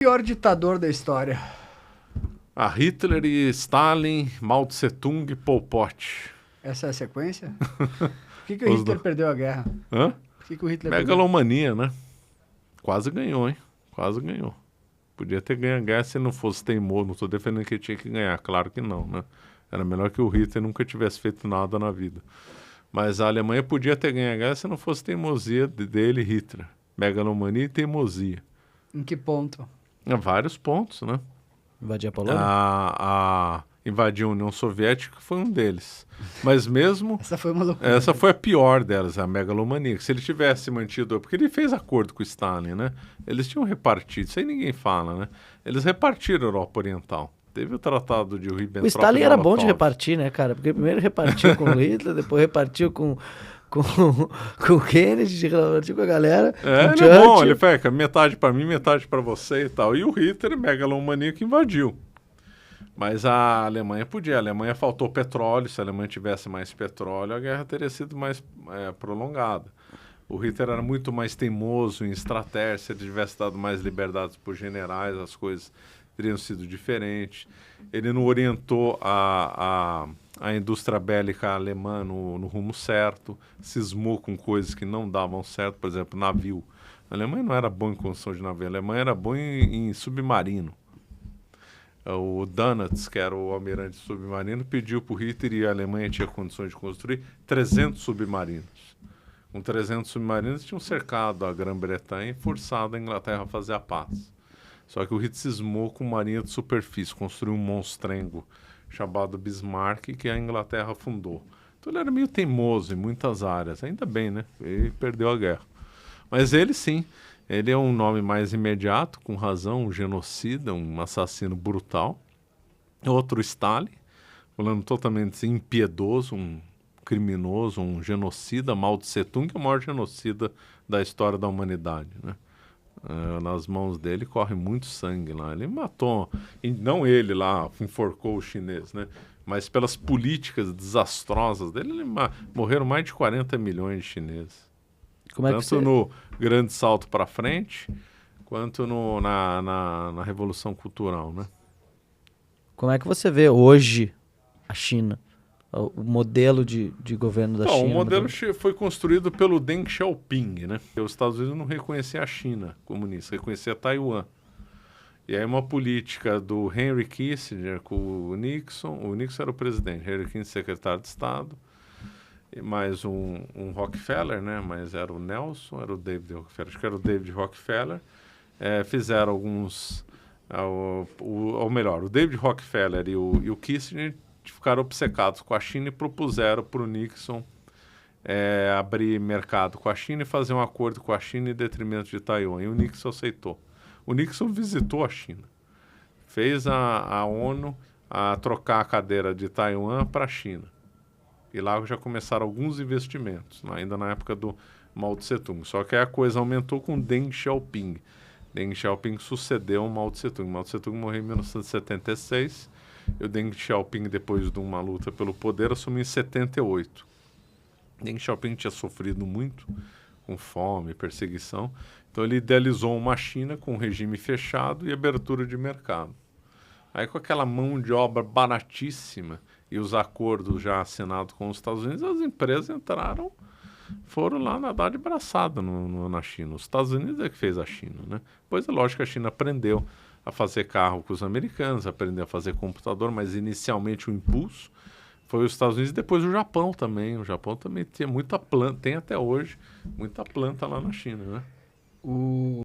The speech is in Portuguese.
Pior ditador da história. Hitler e Stalin, Mao Tse-tung e Pol Pot. Essa é a sequência? Por que o Hitler perdeu a guerra? Hã? Por que o Hitler Megalomania, né? Quase ganhou, hein? Quase ganhou. Podia ter ganho a guerra se não fosse teimoso. Não estou defendendo que ele tinha que ganhar, claro que não, né? Era melhor que o Hitler nunca tivesse feito nada na vida. Mas a Alemanha podia ter ganho a guerra se não fosse teimosia dele, Hitler. Megalomania e teimosia. Em que ponto? Vários pontos, né? Invadir a Polônia? Invadir a União Soviética foi um deles. Mas mesmo... Essa foi uma loucura. Essa foi a pior delas, a megalomania. Se ele tivesse mantido... Porque ele fez acordo com o Stalin, né? Eles tinham repartido, isso aí ninguém fala, né? Eles repartiram a Europa Oriental. Teve o Tratado de Ribbentrop. O Stalin era bom de repartir, né, cara? Porque primeiro repartiu com o Hitler, depois repartiu com o Kennedy, repartiu com a galera. Ele é bom, ele fez metade pra mim, metade pra você e tal. E o Hitler, megalomania, que invadiu. Mas a Alemanha podia. A Alemanha faltou petróleo. Se a Alemanha tivesse mais petróleo, a guerra teria sido mais prolongada. O Hitler era muito mais teimoso em estratégia. Se ele tivesse dado mais liberdades para os generais, as coisas teriam sido diferentes. Ele não orientou a indústria bélica alemã no rumo certo. Cismou com coisas que não davam certo. Por exemplo, navio. A Alemanha não era boa em construção de navio. A Alemanha era boa em submarino. O Donatz, que era o almirante submarino, pediu para o Hitler, e a Alemanha tinha condições de construir 300 submarinos. Com 300 submarinos, tinham cercado a Grã-Bretanha e forçado a Inglaterra a fazer a paz. Só que o Hitler cismou com marinha de superfície, construiu um monstrengo chamado Bismarck, que a Inglaterra fundou. Então ele era meio teimoso em muitas áreas, ainda bem, né? Ele perdeu a guerra. Mas ele sim, ele é um nome mais imediato, com razão, um genocida, um assassino brutal. Outro, Stalin, falando totalmente impiedoso, um criminoso, um genocida. Mao Tse-tung, que é o maior genocida da história da humanidade, né? Nas mãos dele corre muito sangue lá. Ele matou, não ele lá, enforcou o chinês, né? Mas pelas políticas desastrosas dele, morreram mais de 40 milhões de chineses. Tanto no grande salto para frente, quanto na Revolução Cultural, né? Como é que você vê hoje a China? O modelo de governo da China? O modelo foi construído pelo Deng Xiaoping, né? Os Estados Unidos não reconheciam a China comunista, reconhecia Taiwan. E aí uma política do Henry Kissinger com o Nixon era o presidente, Henry Kissinger secretário de Estado, e mais um Rockefeller, né? Mas era o Nelson, era o David Rockefeller, acho que era o David Rockefeller. Fizeram alguns... ou melhor, o David Rockefeller e o Kissinger ficaram obcecados com a China e propuseram para o Nixon abrir mercado com a China e fazer um acordo com a China em detrimento de Taiwan. E o Nixon aceitou. O Nixon visitou a China. Fez a ONU trocar a cadeira de Taiwan para a China. E lá já começaram alguns investimentos, ainda na época do Mao Tse-tung. Só que aí a coisa aumentou com Deng Xiaoping. Deng Xiaoping sucedeu o Mao Tse-tung. Mao Tse-tung morreu em 1976. E o Deng Xiaoping, depois de uma luta pelo poder, assumiu em 78. Deng Xiaoping tinha sofrido muito com fome, perseguição. Então ele idealizou uma China com regime fechado e abertura de mercado. Aí com aquela mão de obra baratíssima e os acordos já assinados com os Estados Unidos, as empresas foram lá nadar de braçada na China. Os Estados Unidos é que fez a China, né? Pois é lógico que a China aprendeu a fazer carro com os americanos, aprendeu a fazer computador, mas inicialmente o impulso foi os Estados Unidos e depois o Japão também. O Japão também tinha muita planta, tem até hoje muita planta lá na China, né?